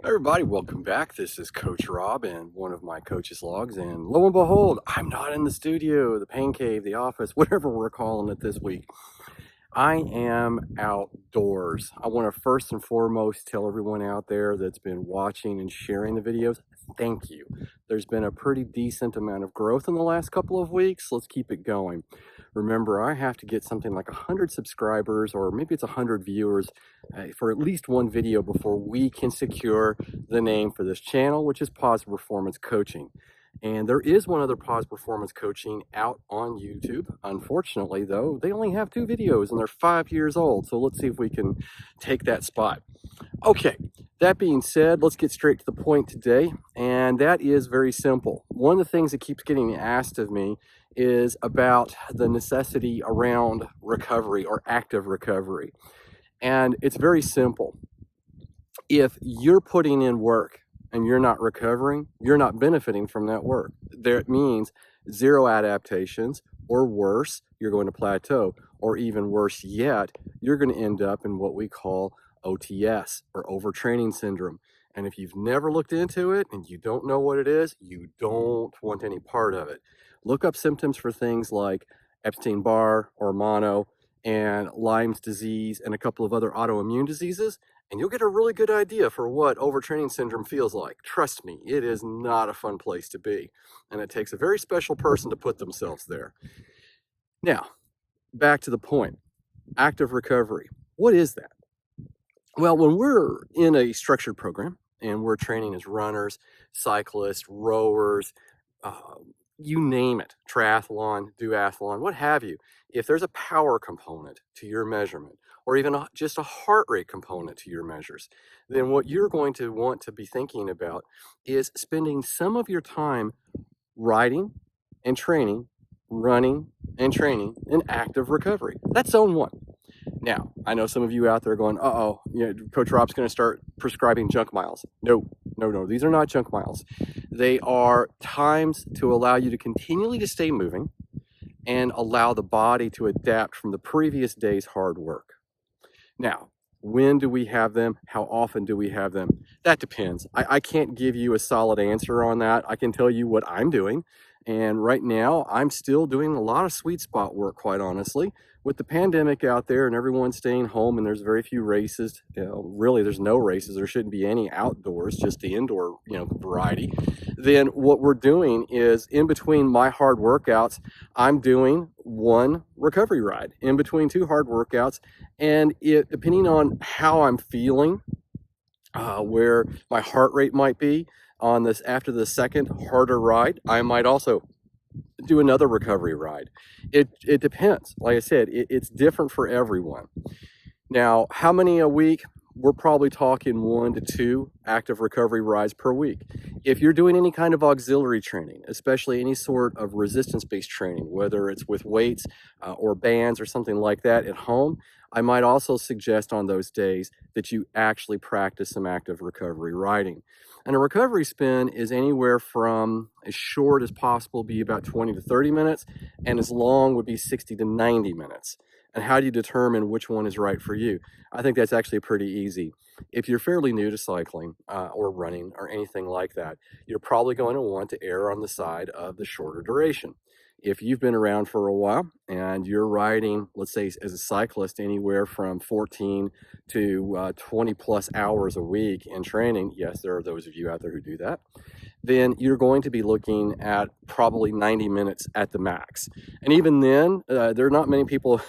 Everybody, welcome back. This is Coach Rob and one of my coaches logs. And lo and behold, I'm not in the studio, the pain cave, the office, whatever we're calling it this week. I am outdoors. I want to first and foremost tell everyone out there that's been watching and sharing the videos, thank you. There's been a pretty decent amount of growth in the last couple of weeks. Let's keep it going. Remember, I have to get something like 100 subscribers, or maybe it's 100 viewers, for at least one video before we can secure the name for this channel, which is Positive Performance Coaching. And there is one other Positive Performance Coaching out on YouTube. Unfortunately, though, they only have 2 videos and they're 5 years old. So let's see if we can take that spot. Okay, that being said, let's get straight to the point today. And that is very simple. One of the things that keeps getting asked of me is about the necessity around recovery or active recovery. And it's very simple. If you're putting in work and you're not recovering, you're not benefiting from that work. That means zero adaptations, or worse, you're going to plateau, or even worse yet, you're going to end up in what we call OTS, or overtraining syndrome. And if you've never looked into it and you don't know what it is, you don't want any part of it. Look up symptoms for things like Epstein-Barr or mono and Lyme's disease and a couple of other autoimmune diseases, and you'll get a really good idea for what overtraining syndrome feels like. Trust me, it is not a fun place to be, and it takes a very special person to put themselves there. Now, back to the point. Active recovery. What is that? Well, when we're in a structured program and we're training as runners, cyclists, rowers, you name it, triathlon, duathlon, what have you, if there's a power component to your measurement, or even just a heart rate component to your measures, then what you're going to want to be thinking about is spending some of your time riding and training, running and training in active recovery. That's zone one. Now, I know some of you out there going, uh-oh, Coach Rob's going to start prescribing junk miles. No, these are not junk miles. They are times to allow you to continually to stay moving and allow the body to adapt from the previous day's hard work. Now, when do we have them? How often do we have them? That depends. I can't give you a solid answer on that. I can tell you what I'm doing. And right now, I'm still doing a lot of sweet spot work, quite honestly. With the pandemic out there and everyone staying home and there's very few races, really there's no races, there shouldn't be any outdoors, just the indoor, variety. Then what we're doing is in between my hard workouts, I'm doing one recovery ride in between 2 hard workouts. And depending on how I'm feeling, where my heart rate might be on this after the second harder ride, I might also do another recovery ride. It depends. Like I said, it's different for everyone. Now, how many a week? We're probably talking 1 to 2 active recovery rides per week. If you're doing any kind of auxiliary training, especially any sort of resistance-based training, whether it's with weights or bands or something like that at home, I might also suggest on those days that you actually practice some active recovery riding. And a recovery spin is anywhere from as short as possible, be about 20 to 30 minutes, and as long would be 60 to 90 minutes. And how do you determine which one is right for you? I think that's actually pretty easy. If you're fairly new to cycling or running or anything like that, you're probably going to want to err on the side of the shorter duration. If you've been around for a while and you're riding, let's say as a cyclist, anywhere from 14 to 20 plus hours a week in training, yes, there are those of you out there who do that, then you're going to be looking at probably 90 minutes at the max. And even then, there are not many people,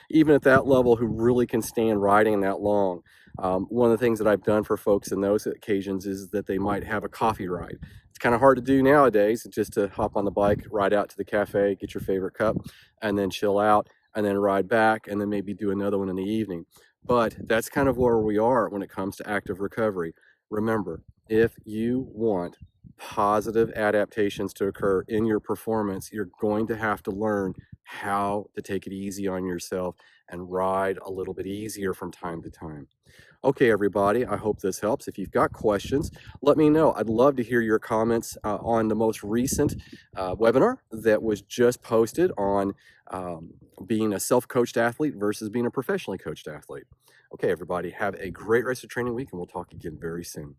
even at that level, who really can stand riding that long. One of the things that I've done for folks in those occasions is that they might have a coffee ride. It's kind of hard to do nowadays, just to hop on the bike, ride out to the cafe, get your favorite cup, and then chill out, and then ride back, and then maybe do another one in the evening. But that's kind of where we are when it comes to active recovery. Remember, if you want positive adaptations to occur in your performance, you're going to have to learn how to take it easy on yourself and ride a little bit easier from time to time. Okay, everybody, I hope this helps. If you've got questions, let me know. I'd love to hear your comments on the most recent webinar that was just posted on being a self-coached athlete versus being a professionally coached athlete. Okay, everybody, have a great rest of training week, and we'll talk again very soon.